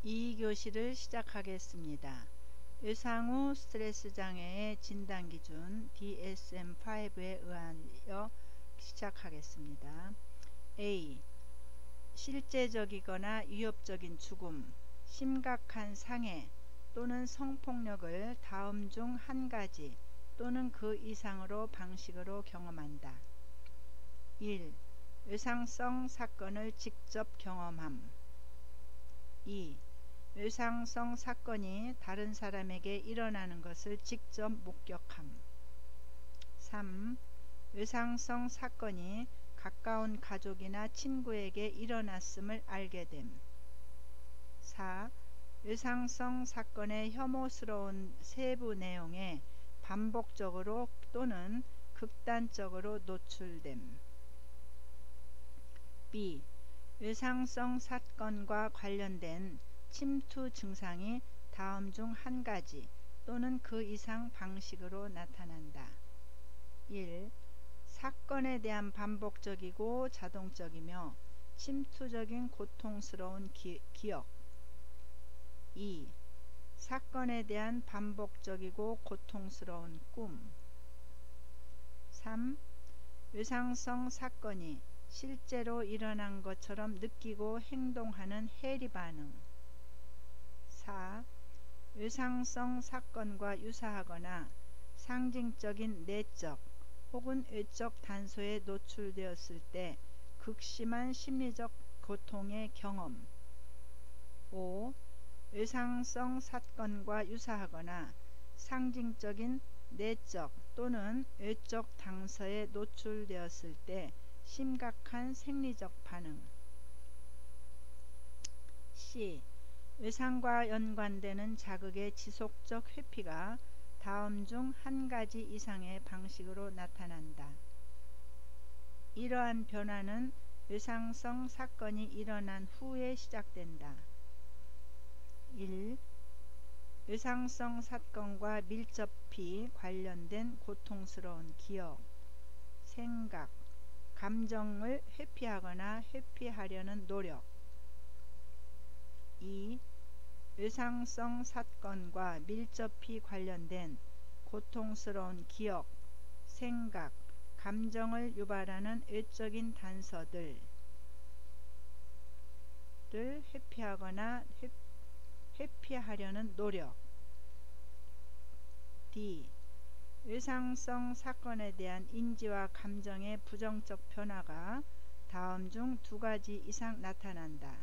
2교시를 시작하겠습니다. 외상후 스트레스 장애의 진단기준 DSM-5에 의하여 시작하겠습니다. A. 실제적이거나 위협적인 죽음, 심각한 상해 또는 성폭력을 다음 중 한 가지 또는 그 이상으로 방식으로 경험한다. 1. 외상성 사건을 직접 경험함. 2. 외상성 사건이 다른 사람에게 일어나는 것을 직접 목격함. 3. 외상성 사건이 가까운 가족이나 친구에게 일어났음을 알게 됨. 4. 외상성 사건의 혐오스러운 세부 내용에 반복적으로 또는 극단적으로 노출됨. B. 외상성 사건과 관련된 침투 증상이 다음 중 한 가지 또는 그 이상 방식으로 나타난다. 1. 사건에 대한 반복적이고 자동적이며 침투적인 고통스러운 기억. 2. 사건에 대한 반복적이고 고통스러운 꿈. 3. 외상성 사건이 실제로 일어난 것처럼 느끼고 행동하는 해리 반응. 4. 외상성 사건과 유사하거나 상징적인 내적 혹은 외적 단서에 노출되었을 때 극심한 심리적 고통의 경험. 5. 외상성 사건과 유사하거나 상징적인 내적 또는 외적 단서에 노출되었을 때 심각한 생리적 반응. C. 외상과 연관되는 자극의 지속적 회피가 다음 중 한 가지 이상의 방식으로 나타난다. 이러한 변화는 외상성 사건이 일어난 후에 시작된다. 1. 외상성 사건과 밀접히 관련된 고통스러운 기억, 생각, 감정을 회피하거나 회피하려는 노력. 2. 외상성 사건과 밀접히 관련된 고통스러운 기억, 생각, 감정을 유발하는 외적인 단서들을 회피하거나 회피하려는 노력. D. 외상성 사건에 대한 인지와 감정의 부정적 변화가 다음 중 두 가지 이상 나타난다.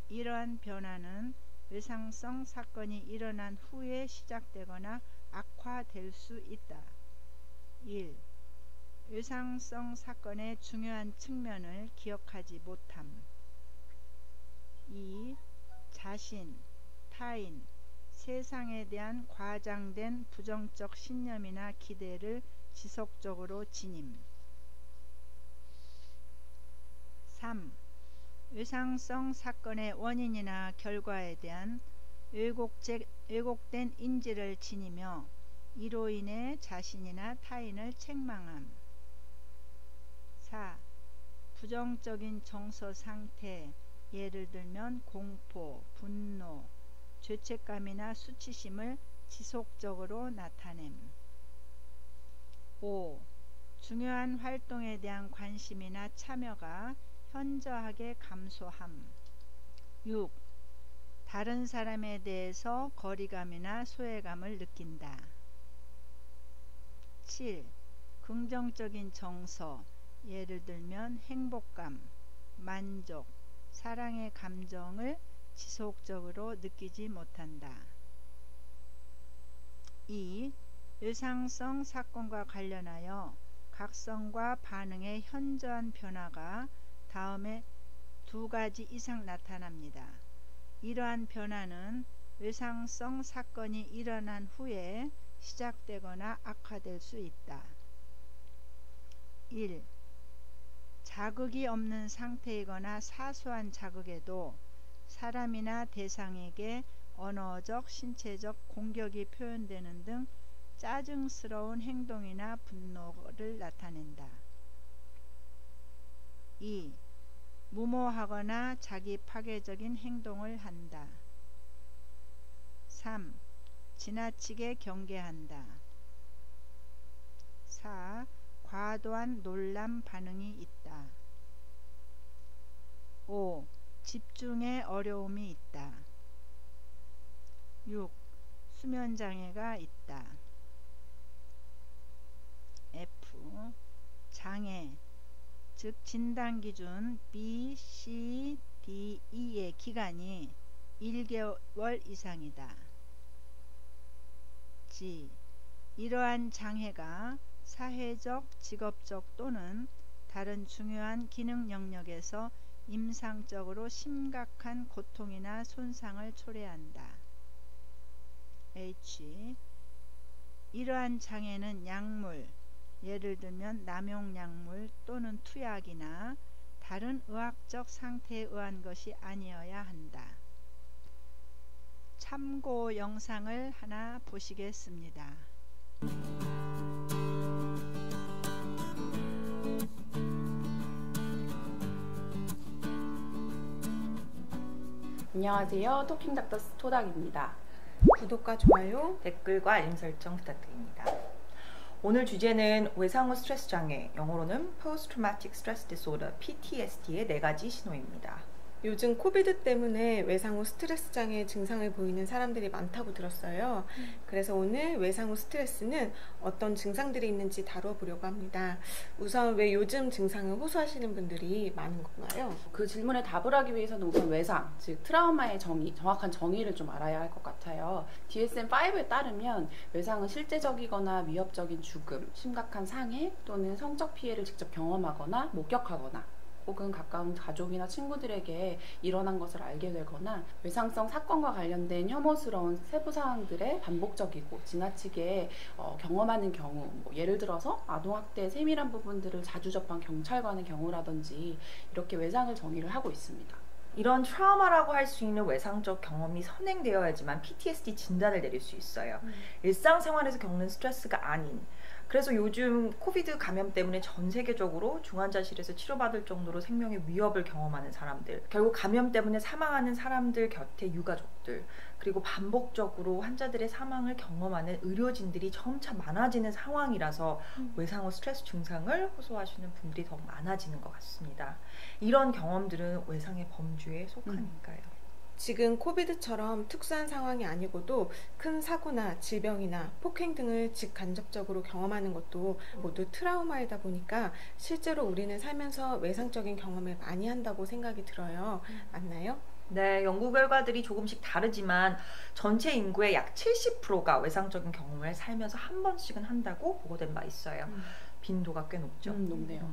이러한 변화는 외상성 사건이 일어난 후에 시작되거나 악화될 수 있다. 1. 외상성 사건의 중요한 측면을 기억하지 못함. 2. 자신, 타인, 세상에 대한 과장된 부정적 신념이나 기대를 지속적으로 지님. 3. 외상성 사건의 원인이나 결과에 대한 왜곡된 인지를 지니며 이로 인해 자신이나 타인을 책망함. 4. 부정적인 정서 상태, 예를 들면 공포, 분노, 죄책감이나 수치심을 지속적으로 나타냄. 5. 중요한 활동에 대한 관심이나 참여가 현저하게 감소함. 6. 다른 사람에 대해서 거리감이나 소외감을 느낀다. 7. 긍정적인 정서, 예를 들면 행복감, 만족, 사랑의 감정을 지속적으로 느끼지 못한다. 2. 외상성 사건과 관련하여 각성과 반응의 현저한 변화가 다음에 두 가지 이상 나타납니다. 이러한 변화는 외상성 사건이 일어난 후에 시작되거나 악화될 수 있다. 1. 자극이 없는 상태이거나 사소한 자극에도 사람이나 대상에게 언어적, 신체적 공격이 표현되는 등 짜증스러운 행동이나 분노를 나타낸다. 2. 무모하거나 자기 파괴적인 행동을 한다. 3. 지나치게 경계한다. 4. 과도한 놀람 반응이 있다. 5. 집중에 어려움이 있다. 6. 수면장애가 있다. F. 장애, 즉 진단기준 B, C, D, E의 기간이 1개월 이상이다. G. 이러한 장애가 사회적, 직업적 또는 다른 중요한 기능 영역에서 임상적으로 심각한 고통이나 손상을 초래한다. H. 이러한 장애는 약물, 예를 들면 남용약물 또는 투약이나 다른 의학적 상태에 의한 것이 아니어야 한다. 참고 영상을 하나 보시겠습니다. 안녕하세요. 토킹닥터 토닥입니다. 구독과 좋아요, 댓글과 알림 설정 부탁드립니다. 오늘 주제는 외상 후 스트레스 장애, 영어로는 Post Traumatic Stress Disorder, PTSD의 4가지 신호입니다. 요즘 코비드 때문에 외상 후 스트레스 장애 증상을 보이는 사람들이 많다고 들었어요. 그래서 오늘 외상 후 스트레스는 어떤 증상들이 있는지 다뤄보려고 합니다. 우선 왜 요즘 증상을 호소하시는 분들이 많은 건가요? 그 질문에 답을 하기 위해서는 우선 외상, 즉 트라우마의 정확한 정의를 좀 알아야 할 것 같아요. DSM-5에 따르면 외상은 실제적이거나 위협적인 죽음, 심각한 상해 또는 성적 피해를 직접 경험하거나 목격하거나 혹은 가까운 가족이나 친구들에게 일어난 것을 알게 되거나 외상성 사건과 관련된 혐오스러운 세부사항들의 반복적이고 지나치게 경험하는 경우, 예를 들어서 아동학대의 세밀한 부분들을 자주 접한 경찰관의 경우라든지 이렇게 외상을 정의를 하고 있습니다. 이런 트라우마라고 할 수 있는 외상적 경험이 선행되어야지만 PTSD 진단을 내릴 수 있어요. 일상생활에서 겪는 스트레스가 아닌, 그래서 요즘 코비드 감염 때문에 전 세계적으로 중환자실에서 치료받을 정도로 생명의 위협을 경험하는 사람들, 결국 감염 때문에 사망하는 사람들 곁에 유가족들, 그리고 반복적으로 환자들의 사망을 경험하는 의료진들이 점차 많아지는 상황이라서 외상 후 스트레스 증상을 호소하시는 분들이 더 많아지는 것 같습니다. 이런 경험들은 외상의 범주에 속하니까요. 지금 코비드처럼 특수한 상황이 아니고도 큰 사고나 질병이나 폭행 등을 직간접적으로 경험하는 것도 모두 트라우마이다 보니까 실제로 우리는 살면서 외상적인 경험을 많이 한다고 생각이 들어요. 맞나요? 네, 연구 결과들이 조금씩 다르지만 전체 인구의 약 70%가 외상적인 경험을 살면서 한 번씩은 한다고 보고된 바 있어요. 빈도가 꽤 높죠. 높네요.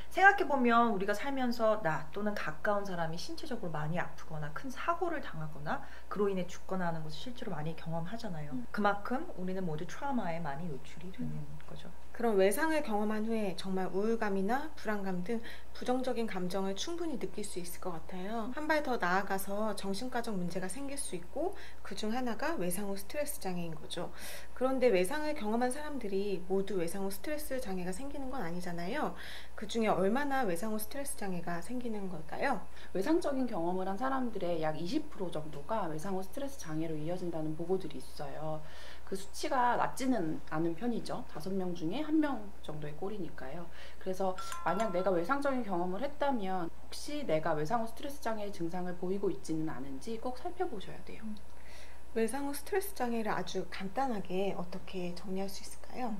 생각해보면 우리가 살면서 나 또는 가까운 사람이 신체적으로 많이 아프거나 큰 사고를 당하거나 그로 인해 죽거나 하는 것을 실제로 많이 경험하잖아요. 그만큼 우리는 모두 트라우마에 많이 노출이 되는 거죠. 그런 외상을 경험한 후에 정말 우울감이나 불안감 등 부정적인 감정을 충분히 느낄 수 있을 것 같아요. 한 발 더 나아가서 정신과적 문제가 생길 수 있고 그중 하나가 외상 후 스트레스 장애인 거죠. 그런데 외상을 경험한 사람들이 모두 외상 후 스트레스 장애가 생기는 건 아니잖아요. 그 중에 얼마나 외상 후 스트레스 장애가 생기는 걸까요? 외상적인 경험을 한 사람들의 약 20% 정도가 외상 후 스트레스 장애로 이어진다는 보고들이 있어요. 그 수치가 낮지는 않은 편이죠. 5명 중에 1명 정도의 꼴이니까요. 그래서 만약 내가 외상적인 경험을 했다면 혹시 내가 외상 후 스트레스 장애의 증상을 보이고 있지는 않은지 꼭 살펴보셔야 돼요. 외상 후 스트레스 장애를 아주 간단하게 어떻게 정리할 수 있을까요?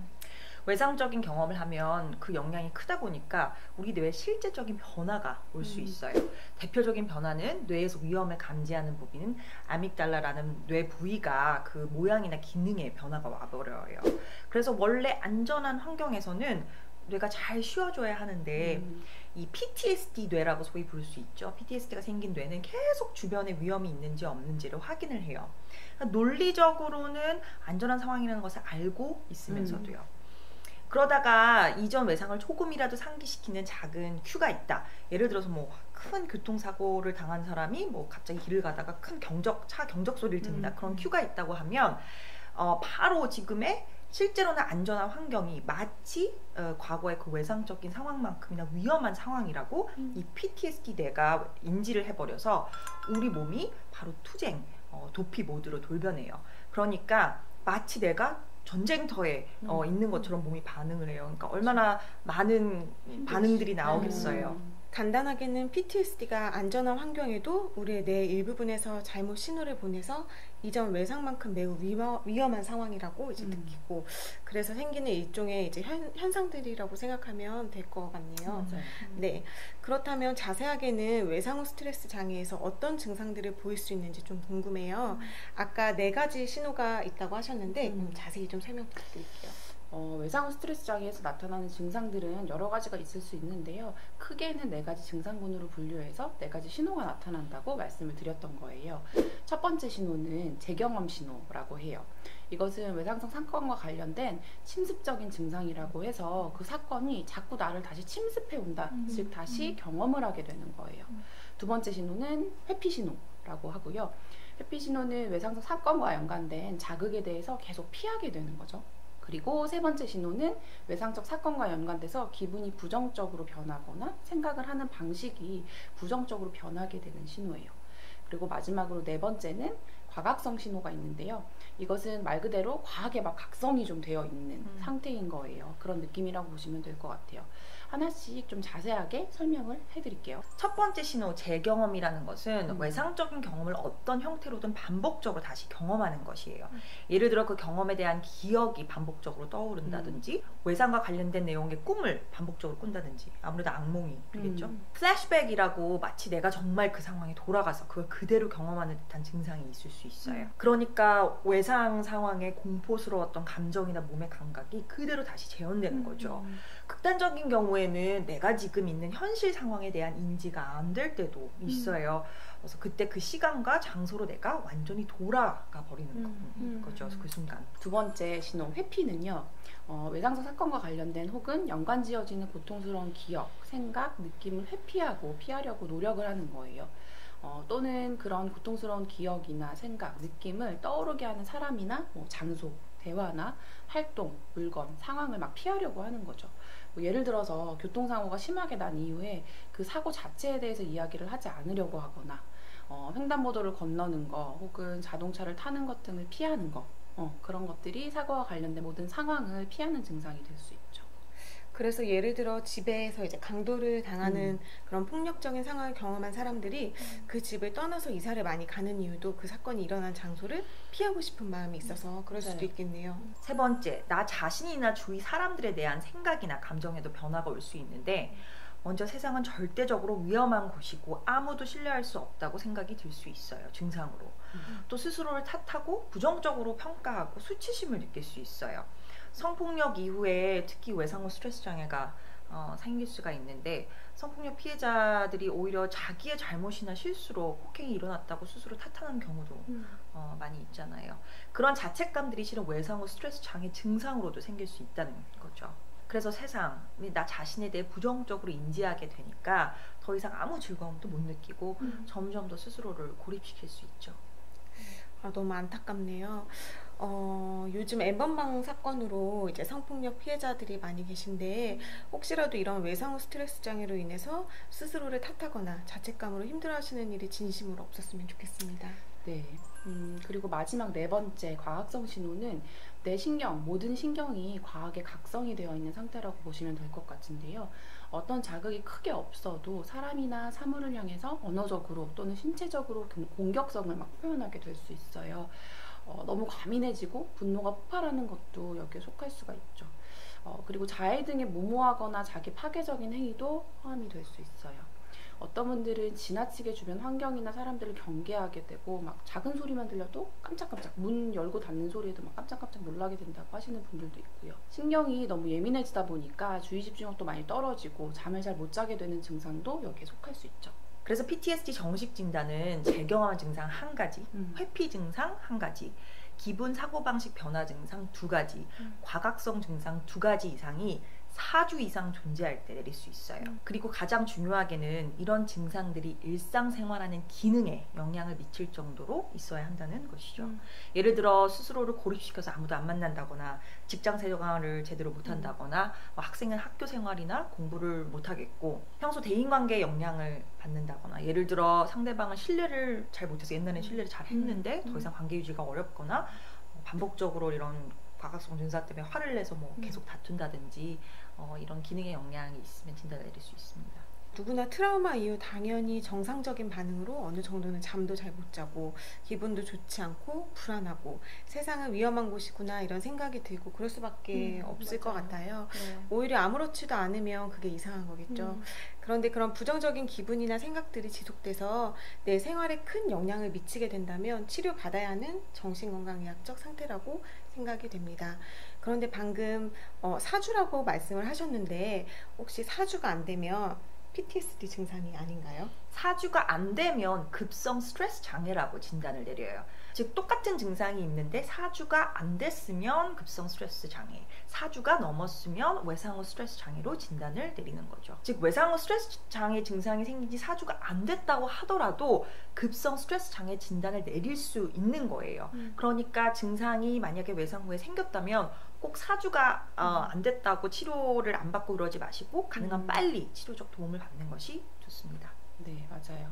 외상적인 경험을 하면 그 영향이 크다 보니까 우리 뇌에 실제적인 변화가 올 수 있어요. 대표적인 변화는 뇌에서 위험을 감지하는 부분은 아믹달라라는 뇌 부위가 그 모양이나 기능에 변화가 와버려요. 그래서 원래 안전한 환경에서는 뇌가 잘 쉬어줘야 하는데 이 PTSD 뇌라고 소위 부를 수 있죠. PTSD가 생긴 뇌는 계속 주변에 위험이 있는지 없는지를 확인을 해요. 그러니까 논리적으로는 안전한 상황이라는 것을 알고 있으면서도요. 그러다가 이전 외상을 조금이라도 상기시키는 작은 큐가 있다. 예를 들어서 뭐 큰 교통사고를 당한 사람이 뭐 갑자기 길을 가다가 큰 차 경적 소리를 듣는다. 그런 큐가 있다고 하면 바로 지금의 실제로는 안전한 환경이 마치 과거의 그 외상적인 상황만큼이나 위험한 상황이라고 이 PTSD 뇌가 인지를 해버려서 우리 몸이 바로 투쟁, 도피 모드로 돌변해요. 그러니까 마치 내가 전쟁터에 있는 것처럼 몸이 반응을 해요. 그러니까 얼마나 많은 반응들이 나오겠어요. 간단하게는 PTSD가 안전한 환경에도 우리의 뇌 일부분에서 잘못 신호를 보내서 이전 외상만큼 매우 위험한 상황이라고 이제 느끼고, 그래서 생기는 일종의 이제 현상들이라고 생각하면 될 것 같네요. 네, 그렇다면 자세하게는 외상 후 스트레스 장애에서 어떤 증상들을 보일 수 있는지 좀 궁금해요. 아까 4가지 신호가 있다고 하셨는데 자세히 좀 설명 부탁드릴게요. 외상 후 스트레스 장애에서 나타나는 증상들은 여러 가지가 있을 수 있는데요. 크게는 4가지 증상군으로 분류해서 4가지 신호가 나타난다고 말씀을 드렸던 거예요. 첫 번째 신호는 재경험 신호라고 해요. 이것은 외상성 사건과 관련된 침습적인 증상이라고 해서 그 사건이 자꾸 나를 다시 침습해 온다, 즉 다시 경험을 하게 되는 거예요. 두 번째 신호는 회피 신호라고 하고요. 회피 신호는 외상성 사건과 연관된 자극에 대해서 계속 피하게 되는 거죠. 그리고 세 번째 신호는 외상적 사건과 연관돼서 기분이 부정적으로 변하거나 생각을 하는 방식이 부정적으로 변하게 되는 신호예요. 그리고 마지막으로 4번째는 과각성 신호가 있는데요. 이것은 말 그대로 과하게 막 각성이 좀 되어 있는 상태인 거예요. 그런 느낌이라고 보시면 될 것 같아요. 하나씩 좀 자세하게 설명을 해드릴게요. 첫 번째 신호, 재경험이라는 것은 외상적인 경험을 어떤 형태로든 반복적으로 다시 경험하는 것이에요. 예를 들어 그 경험에 대한 기억이 반복적으로 떠오른다든지 외상과 관련된 내용의 꿈을 반복적으로 꾼다든지, 아무래도 악몽이 되겠죠. 플래시백이라고 마치 내가 정말 그 상황에 돌아가서 그걸 그대로 경험하는 듯한 증상이 있을 수 있어요. 그러니까 외상 상황의 공포스러웠던 감정이나 몸의 감각이 그대로 다시 재현되는 거죠. 극단적인 경우에는 내가 지금 있는 현실 상황에 대한 인지가 안 될 때도 있어요. 그래서 그때 그 시간과 장소로 내가 완전히 돌아가 버리는 거죠. 그 순간. 두 번째 신호, 회피는요. 외상적 사건과 관련된 혹은 연관지어지는 고통스러운 기억, 생각, 느낌을 회피하고 피하려고 노력을 하는 거예요. 또는 그런 고통스러운 기억이나 생각, 느낌을 떠오르게 하는 사람이나 장소, 대화나 활동, 물건, 상황을 막 피하려고 하는 거죠. 예를 들어서 교통사고가 심하게 난 이후에 그 사고 자체에 대해서 이야기를 하지 않으려고 하거나 횡단보도를 건너는 거 혹은 자동차를 타는 것 등을 피하는 거, 그런 것들이 사고와 관련된 모든 상황을 피하는 증상이 될 수 있죠. 그래서 예를 들어 집에서 이제 강도를 당하는 그런 폭력적인 상황을 경험한 사람들이 그 집을 떠나서 이사를 많이 가는 이유도 그 사건이 일어난 장소를 피하고 싶은 마음이 있어서 그럴 수도 있겠네요. 세 번째, 나 자신이나 주위 사람들에 대한 생각이나 감정에도 변화가 올 수 있는데, 먼저 세상은 절대적으로 위험한 곳이고 아무도 신뢰할 수 없다고 생각이 들 수 있어요. 증상으로. 또 스스로를 탓하고 부정적으로 평가하고 수치심을 느낄 수 있어요. 성폭력 이후에 특히 외상 후 스트레스 장애가 생길 수가 있는데, 성폭력 피해자들이 오히려 자기의 잘못이나 실수로 폭행이 일어났다고 스스로 탓하는 경우도 많이 있잖아요. 그런 자책감들이 실은 외상 후 스트레스 장애 증상으로도 생길 수 있다는 거죠. 그래서 세상이 나 자신에 대해 부정적으로 인지하게 되니까 더 이상 아무 즐거움도 못 느끼고 점점 더 스스로를 고립시킬 수 있죠. 너무 안타깝네요. 요즘 엠번방 사건으로 이제 성폭력 피해자들이 많이 계신데, 혹시라도 이런 외상 후 스트레스 장애로 인해서 스스로를 탓하거나 자책감으로 힘들어하시는 일이 진심으로 없었으면 좋겠습니다. 네. 그리고 마지막 4번째 과학성 신호는 내 신경, 모든 신경이 과하게 각성이 되어 있는 상태라고 보시면 될 것 같은데요. 어떤 자극이 크게 없어도 사람이나 사물을 향해서 언어적으로 또는 신체적으로 공격성을 막 표현하게 될 수 있어요. 너무 과민해지고 분노가 폭발하는 것도 여기에 속할 수가 있죠. 그리고 자해 등의 무모하거나 자기 파괴적인 행위도 포함이 될 수 있어요. 어떤 분들은 지나치게 주변 환경이나 사람들을 경계하게 되고 막 작은 소리만 들려도 깜짝깜짝, 문 열고 닫는 소리에도 막 깜짝깜짝 놀라게 된다고 하시는 분들도 있고요. 신경이 너무 예민해지다 보니까 주의 집중력도 많이 떨어지고 잠을 잘 못 자게 되는 증상도 여기에 속할 수 있죠. 그래서 PTSD 정식 진단은 재경험 증상 1가지, 회피 증상 1가지, 기분 사고방식 변화 증상 2가지, 과각성 증상 2가지 이상이 4주 이상 존재할 때 내릴 수 있어요. 그리고 가장 중요하게는 이런 증상들이 일상생활하는 기능에 영향을 미칠 정도로 있어야 한다는 것이죠. 예를 들어 스스로를 고립시켜서 아무도 안 만난다거나 직장 생활을 제대로 못한다거나 학생은 학교 생활이나 공부를 못하겠고 평소 대인관계에 영향을 받는다거나 예를 들어 상대방은 신뢰를 잘 못해서 옛날엔 신뢰를 잘 했는데 더 이상 관계 유지가 어렵거나 반복적으로 이런 과각성 증사 때문에 화를 내서 뭐 계속 다툰다든지 이런 기능에 영향이 있으면 진단을 내릴 수 있습니다. 누구나 트라우마 이후 당연히 정상적인 반응으로 어느 정도는 잠도 잘 못 자고 기분도 좋지 않고 불안하고 세상은 위험한 곳이구나 이런 생각이 들고 그럴 수밖에 없을 것 같아요. 네. 오히려 아무렇지도 않으면 그게 이상한 거겠죠. 그런데 그런 부정적인 기분이나 생각들이 지속돼서 내 생활에 큰 영향을 미치게 된다면 치료받아야 하는 정신건강의학적 상태라고 생각이 됩니다. 그런데 방금 4주라고 말씀을 하셨는데 혹시 4주가 안 되면 PTSD 증상이 아닌가요? 4주가 안 되면 급성 스트레스 장애라고 진단을 내려요. 즉 똑같은 증상이 있는데 4주가 안 됐으면 급성 스트레스 장애, 4주가 넘었으면 외상후 스트레스 장애로 진단을 내리는 거죠. 즉 외상후 스트레스 장애 증상이 생긴 지 4주가 안 됐다고 하더라도 급성 스트레스 장애 진단을 내릴 수 있는 거예요. 그러니까 증상이 만약에 외상 후에 생겼다면 꼭 4주가 안 됐다고 치료를 안 받고 그러지 마시고 가능한 빨리 치료적 도움을 받는 것이 좋습니다. 네, 맞아요.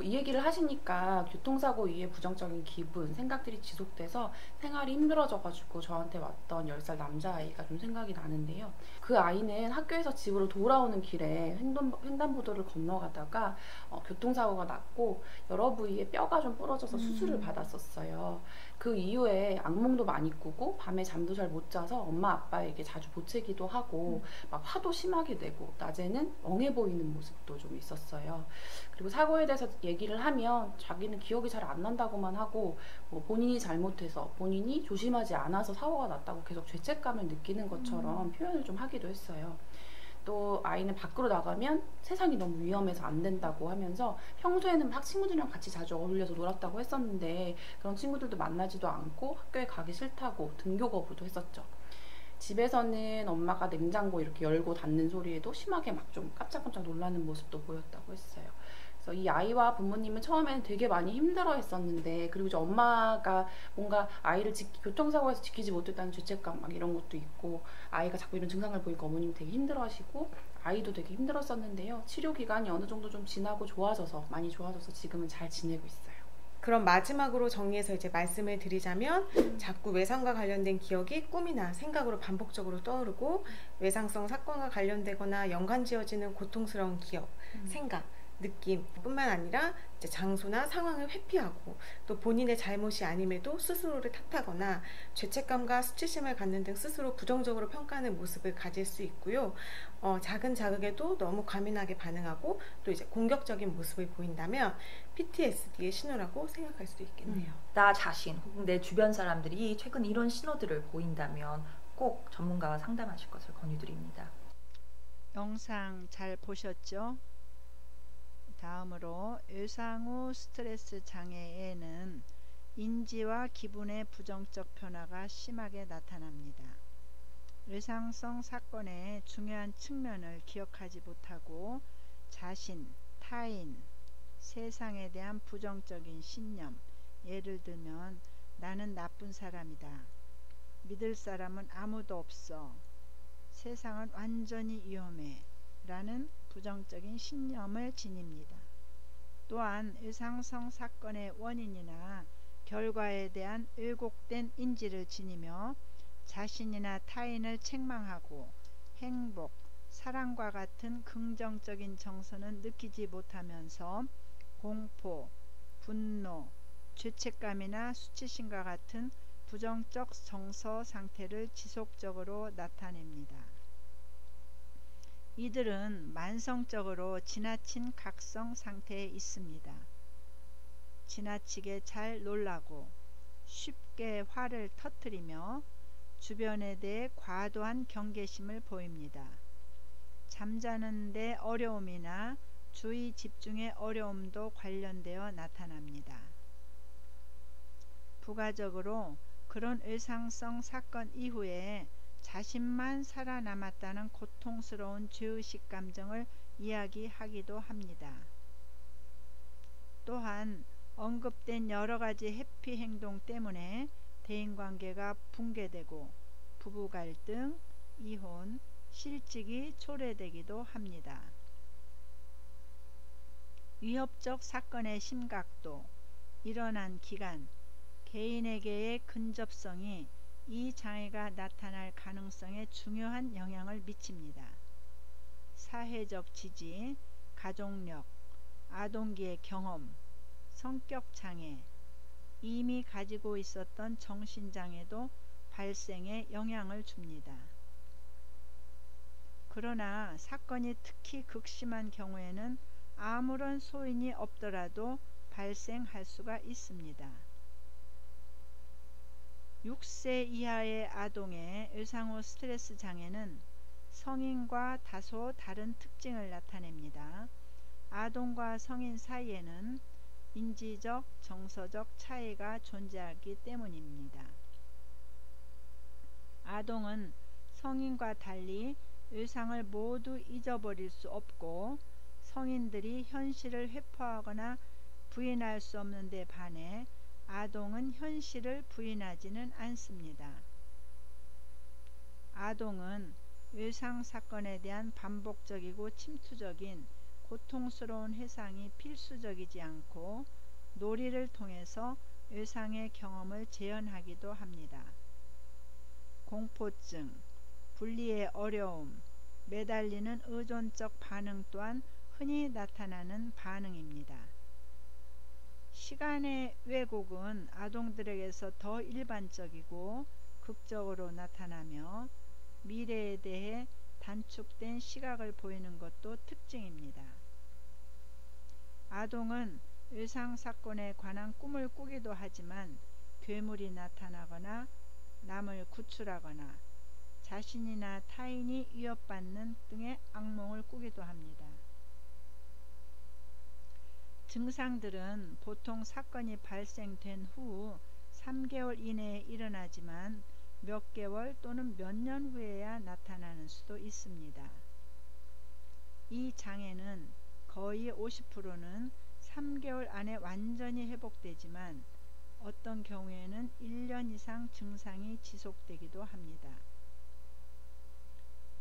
이 얘기를 하시니까 교통사고 이후에 부정적인 기분, 생각들이 지속돼서 생활이 힘들어져가지고 저한테 왔던 10살 남자아이가 좀 생각이 나는데요. 그 아이는 학교에서 집으로 돌아오는 길에 횡단보도를 건너가다가 교통사고가 났고 여러 부위에 뼈가 좀 부러져서 수술을 받았었어요. 그 이후에 악몽도 많이 꾸고 밤에 잠도 잘 못 자서 엄마 아빠에게 자주 보채기도 하고 막 화도 심하게 내고 낮에는 멍해 보이는 모습도 좀 있었어요. 그리고 사고에 대해서 얘기를 하면 자기는 기억이 잘 안 난다고만 하고 본인이 잘못해서 본인이 조심하지 않아서 사고가 났다고 계속 죄책감을 느끼는 것처럼 표현을 좀 하기도 했어요. 또 아이는 밖으로 나가면 세상이 너무 위험해서 안 된다고 하면서 평소에는 막 친구들이랑 같이 자주 어울려서 놀았다고 했었는데 그런 친구들도 만나지도 않고 학교에 가기 싫다고 등교 거부도 했었죠. 집에서는 엄마가 냉장고 이렇게 열고 닫는 소리에도 심하게 막 좀 깜짝깜짝 놀라는 모습도 보였다고 했어요. 그래서 이 아이와 부모님은 처음에는 되게 많이 힘들어 했었는데 그리고 이제 엄마가 뭔가 아이를 교통사고에서 지키지 못했다는 죄책감 막 이런 것도 있고 아이가 자꾸 이런 증상을 보니까 어머님이 되게 힘들어 하시고 아이도 되게 힘들었었는데요. 치료 기간이 어느 정도 좀 지나고 많이 좋아져서 지금은 잘 지내고 있어요. 그럼 마지막으로 정리해서 이제 말씀을 드리자면 자꾸 외상과 관련된 기억이 꿈이나 생각으로 반복적으로 떠오르고 외상성 사건과 관련되거나 연관지어지는 고통스러운 기억, 생각, 느낌 뿐만 아니라 이제 장소나 상황을 회피하고 또 본인의 잘못이 아님에도 스스로를 탓하거나 죄책감과 수치심을 갖는 등 스스로 부정적으로 평가하는 모습을 가질 수 있고요. 작은 자극에도 너무 과민하게 반응하고 또 이제 공격적인 모습을 보인다면 PTSD의 신호라고 생각할 수도 있겠네요. 나 자신 혹은 내 주변 사람들이 최근 이런 신호들을 보인다면 꼭 전문가와 상담하실 것을 권유드립니다. 영상 잘 보셨죠? 다음으로 외상후 스트레스 장애에는 인지와 기분의 부정적 변화가 심하게 나타납니다. 외상성 사건의 중요한 측면을 기억하지 못하고 자신, 타인, 세상에 대한 부정적인 신념, 예를 들면 나는 나쁜 사람이다, 믿을 사람은 아무도 없어, 세상은 완전히 위험해 라는 부정적인 신념을 지닙니다. 또한 외상성 사건의 원인이나 결과에 대한 왜곡된 인지를 지니며 자신이나 타인을 책망하고 행복, 사랑과 같은 긍정적인 정서는 느끼지 못하면서 공포, 분노, 죄책감이나 수치심과 같은 부정적 정서 상태를 지속적으로 나타냅니다. 이들은 만성적으로 지나친 각성 상태에 있습니다. 지나치게 잘 놀라고 쉽게 화를 터뜨리며 주변에 대해 과도한 경계심을 보입니다. 잠자는 데 어려움이나 주의 집중의 어려움도 관련되어 나타납니다. 부가적으로 그런 외상성 사건 이후에 자신만 살아남았다는 고통스러운 죄의식 감정을 이야기하기도 합니다. 또한 언급된 여러가지 회피 행동 때문에 대인관계가 붕괴되고 부부 갈등, 이혼, 실직이 초래되기도 합니다. 위협적 사건의 심각도, 일어난 기간, 개인에게의 근접성이 이 장애가 나타날 가능성에 중요한 영향을 미칩니다. 사회적 지지, 가족력, 아동기의 경험, 성격 장애, 이미 가지고 있었던 정신장애도 발생에 영향을 줍니다. 그러나 사건이 특히 극심한 경우에는 아무런 소인이 없더라도 발생할 수가 있습니다. 6세 이하의 아동의 외상후 스트레스 장애는 성인과 다소 다른 특징을 나타냅니다. 아동과 성인 사이에는 인지적, 정서적 차이가 존재하기 때문입니다. 아동은 성인과 달리 외상을 모두 잊어버릴 수 없고 성인들이 현실을 회포하거나 부인할 수 없는 데 반해 아동은 현실을 부인하지는 않습니다. 아동은 외상 사건에 대한 반복적이고 침투적인 고통스러운 회상이 필수적이지 않고 놀이를 통해서 외상의 경험을 재현하기도 합니다. 공포증, 분리의 어려움, 매달리는 의존적 반응 또한 흔히 나타나는 반응입니다. 시간의 왜곡은 아동들에게서 더 일반적이고 극적으로 나타나며 미래에 대해 단축된 시각을 보이는 것도 특징입니다. 아동은 외상 사건에 관한 꿈을 꾸기도 하지만 괴물이 나타나거나 남을 구출하거나 자신이나 타인이 위협받는 등의 악몽을 꾸기도 합니다. 증상들은 보통 사건이 발생된 후 3개월 이내에 일어나지만 몇 개월 또는 몇 년 후에야 나타나는 수도 있습니다. 이 장애는 거의 50%는 3개월 안에 완전히 회복되지만 어떤 경우에는 1년 이상 증상이 지속되기도 합니다.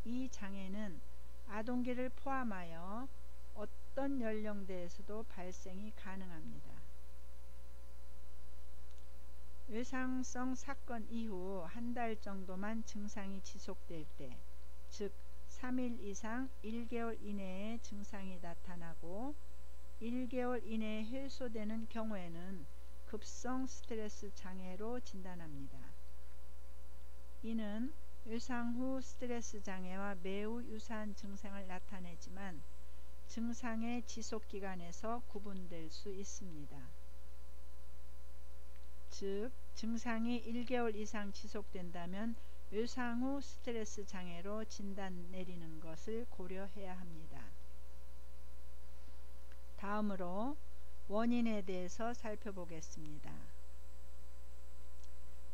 이 장애는 아동기를 포함하여 어떤 연령대에서도 발생이 가능합니다. 외상성 사건 이후 한 달 정도만 증상이 지속될 때, 즉 3일 이상 1개월 이내에 증상이 나타나고 1개월 이내에 해소되는 경우에는 급성 스트레스 장애로 진단합니다. 이는 외상 후 스트레스 장애와 매우 유사한 증상을 나타내지만 증상의 지속기간에서 구분될 수 있습니다. 즉, 증상이 1개월 이상 지속된다면 외상 후 스트레스 장애로 진단 내리는 것을 고려해야 합니다. 다음으로 원인에 대해서 살펴보겠습니다.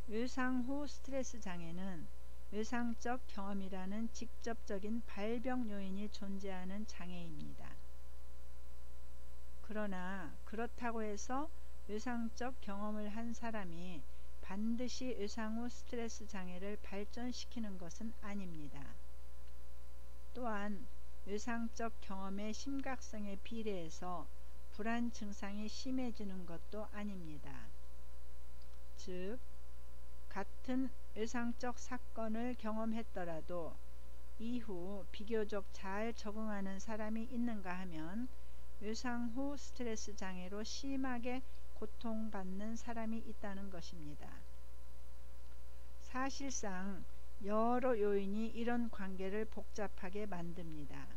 외상 후 스트레스 장애는 외상적 경험이라는 직접적인 발병 요인이 존재하는 장애입니다. 그러나 그렇다고 해서 외상적 경험을 한 사람이 반드시 외상 후 스트레스 장애를 발전시키는 것은 아닙니다. 또한 외상적 경험의 심각성에 비례해서 불안 증상이 심해지는 것도 아닙니다. 즉, 같은 외상적 사건을 경험했더라도 이후 비교적 잘 적응하는 사람이 있는가 하면 외상 후 스트레스 장애로 심하게 고통받는 사람이 있다는 것입니다. 사실상 여러 요인이 이런 관계를 복잡하게 만듭니다.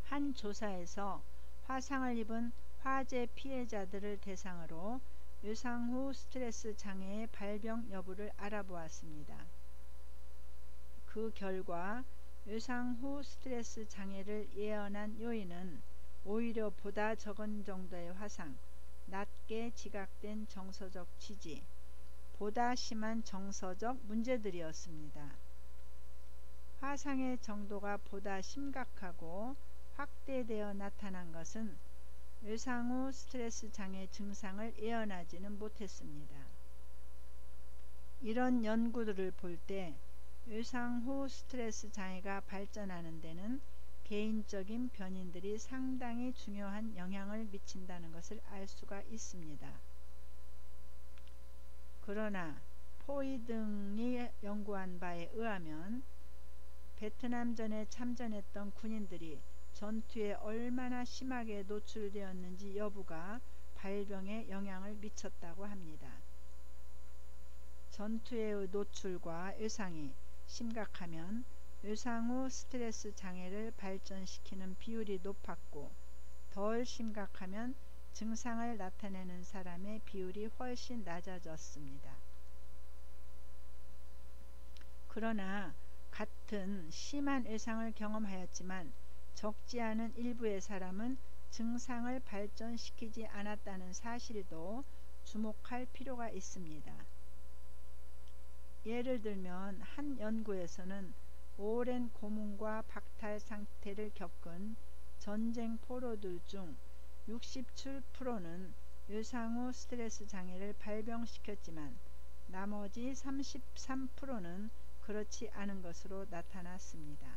한 조사에서 화상을 입은 화재 피해자들을 대상으로 외상 후 스트레스 장애의 발병 여부를 알아보았습니다. 그 결과 외상 후 스트레스 장애를 예언한 요인은 오히려 보다 적은 정도의 화상, 낮게 지각된 정서적 지지, 보다 심한 정서적 문제들이었습니다. 화상의 정도가 보다 심각하고 확대되어 나타난 것은 외상 후 스트레스 장애 증상을 예언하지는 못했습니다. 이런 연구들을 볼 때 외상 후 스트레스 장애가 발전하는 데는 개인적인 변인들이 상당히 중요한 영향을 미친다는 것을 알 수가 있습니다. 그러나 포이 등이 연구한 바에 의하면 베트남전에 참전했던 군인들이 전투에 얼마나 심하게 노출되었는지 여부가 발병에 영향을 미쳤다고 합니다. 전투의 노출과 외상이 심각하면 외상 후 스트레스 장애를 발전시키는 비율이 높았고, 덜 심각하면 증상을 나타내는 사람의 비율이 훨씬 낮아졌습니다. 그러나 같은 심한 외상을 경험하였지만 적지 않은 일부의 사람은 증상을 발전시키지 않았다는 사실도 주목할 필요가 있습니다. 예를 들면 한 연구에서는 오랜 고문과 박탈 상태를 겪은 전쟁 포로들 중 67%는 외상 후 스트레스 장애를 발병시켰지만 나머지 33%는 그렇지 않은 것으로 나타났습니다.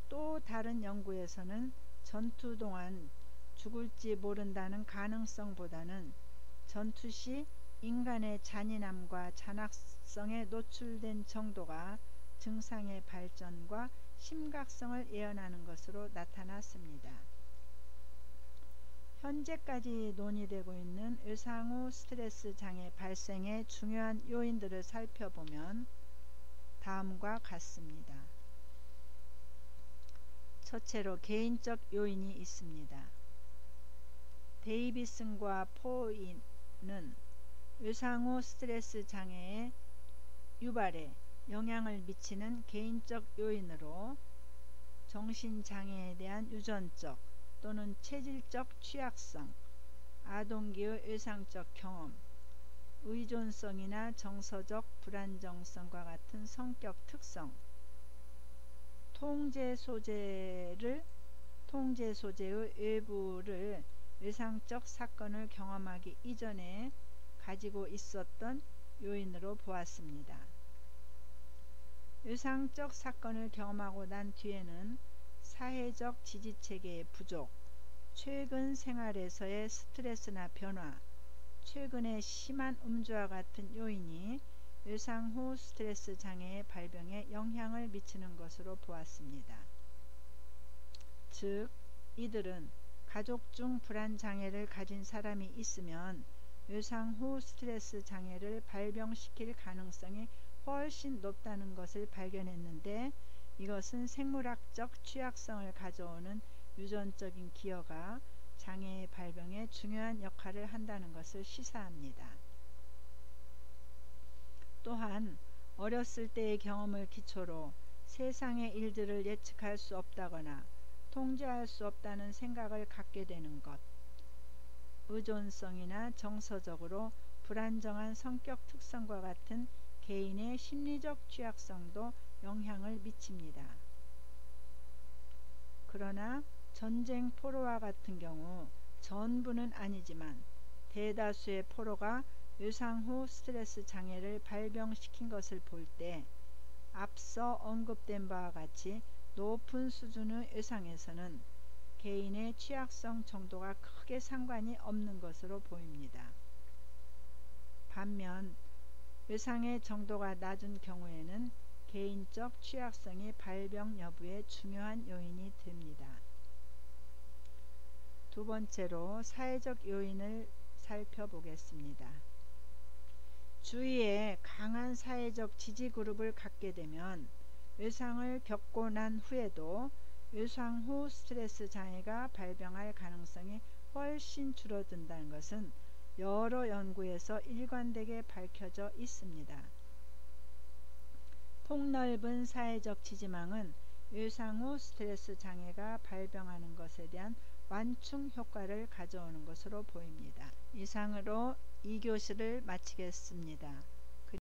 또 다른 연구에서는 전투 동안 죽을지 모른다는 가능성보다는 전투 시 인간의 잔인함과 잔악성에 노출된 정도가 증상의 발전과 심각성을 예언하는 것으로 나타났습니다. 현재까지 논의되고 있는 외상 후 스트레스 장애 발생의 중요한 요인들을 살펴보면 다음과 같습니다. 첫째로 개인적 요인이 있습니다. 데이비슨과 포이는 외상 후 스트레스 장애의 유발에 영향을 미치는 개인적 요인으로 정신장애에 대한 유전적 또는 체질적 취약성, 아동기의 외상적 경험, 의존성이나 정서적 불안정성과 같은 성격 특성, 통제 소재의 외부를 외상적 사건을 경험하기 이전에 가지고 있었던 요인으로 보았습니다. 외상적 사건을 경험하고 난 뒤에는 사회적 지지체계의 부족, 최근 생활에서의 스트레스나 변화, 최근의 심한 음주와 같은 요인이 외상 후 스트레스 장애의 발병에 영향을 미치는 것으로 보았습니다. 즉, 이들은 가족 중 불안 장애를 가진 사람이 있으면 외상 후 스트레스 장애를 발병시킬 가능성이 훨씬 높다는 것을 발견했는데, 이것은 생물학적 취약성을 가져오는 유전적인 기여가 장애의 발병에 중요한 역할을 한다는 것을 시사합니다. 또한 어렸을 때의 경험을 기초로 세상의 일들을 예측할 수 없다거나 통제할 수 없다는 생각을 갖게 되는 것, 의존성이나 정서적으로 불안정한 성격 특성과 같은 개인의 심리적 취약성도 영향을 미칩니다. 그러나 전쟁 포로와 같은 경우 전부는 아니지만 대다수의 포로가 외상 후 스트레스 장애를 발병시킨 것을 볼 때 앞서 언급된 바와 같이 높은 수준의 외상에서는 개인의 취약성 정도가 크게 상관이 없는 것으로 보입니다. 반면 외상의 정도가 낮은 경우에는 개인적 취약성이 발병 여부에 중요한 요인이 됩니다. 두 번째로 사회적 요인을 살펴보겠습니다. 주위에 강한 사회적 지지 그룹을 갖게 되면 외상을 겪고 난 후에도 외상 후 스트레스 장애가 발병할 가능성이 훨씬 줄어든다는 것은 여러 연구에서 일관되게 밝혀져 있습니다. 폭넓은 사회적 지지망은 외상 후 스트레스 장애가 발병하는 것에 대한 완충 효과를 가져오는 것으로 보입니다. 이상으로 2교시를 마치겠습니다.